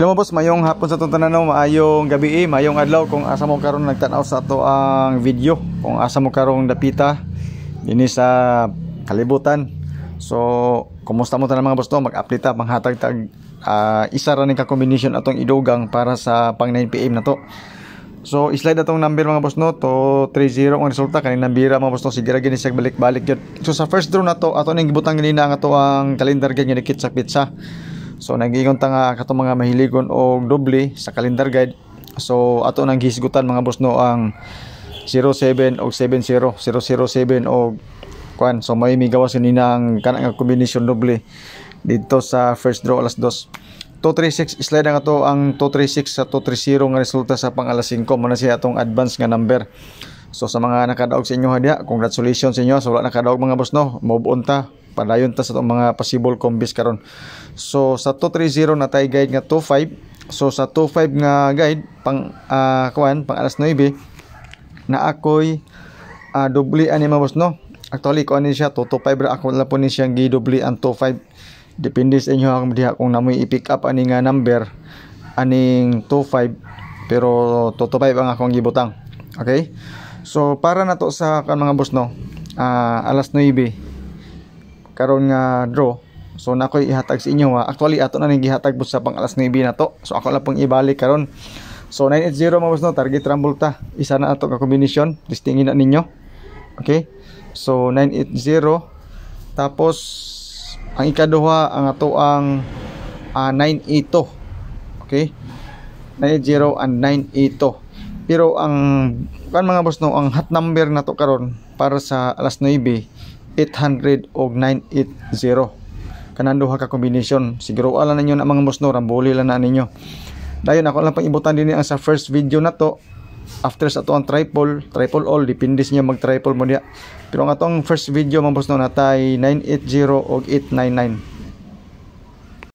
Hello boss, mayong hapon sa itong tananaw, maayong gabi, mayong adlaw kung asa mo karong nagtanaw sa ato ang video, kung asa mo karong dapita dini sa kalibutan. So, kumusta mo tanan mga boss no? Mag-update ta panghatag tag isa ra ning ka combination atong idugang para sa pang 9 PM na to. So, slide atong number mga boss no, to 30 ang resulta kanina bira mga boss no, sige ra gini siya balik-balik gyud. So sa first draw na to, ato ning gibutang ganina ang ato ang calendar gyud nga dikit sa pizza. So nag-ingon ta nga kato mga mahiligon og doble sa calendar guide. So ato nang hisgutan mga boss no ang 07 og 70 007 og kuan. So may migawas nina ang kanang combination doble dito sa first draw alas 2. 236 slide ang ato ang 236 sa 230 nga resulta sa pang alas 5 mo na siya atong advance nga number. So sa mga nakadaog sa inyo hadya, congratulations sa inyo. So wala nakadaog mga boss no, move on ta. Padayon ta sa itong mga possible combis karon. So sa 230 na tay guide nga 25. So sa 25 nga guide pang kuan pang alas 9 na ako'y doble ani mga boss no. Actually ko ani siya 225 ra ako la po ni siyang gi-doble ang 25. Depende sa inyo kung diha kung namoy i-pick up ani nga number aning 25 pero 225 ang akong gibutang. Okay? So para na to sa kan mga boss no. Alas 9 karon nga draw. So na ko'y ihatag sa inyo actually ato na ning gihatag po sa pang alas 9 na to. So ako lang pong ibalik karon. So 980 mga boss no, target rumble ta. Isa na ato ka combination, listingin na ninyo. Okay? So 980 tapos ang ikaduha ang ato ang 982. Okay? 980 and 982. Pero ang kan mga boss no, ang hot number na to karon para sa alas 9 800 og 980. Kanang duha ka combination. Siguro ala ninyo na mga boss no, ramboli lang na ninyo. Dayon ako lang pang ibutan din ang sa first video na to. After sa to ang triple all depende sa inyo mag triple mo diya. Pero ang atong first video mga boss no natay 980 og 899.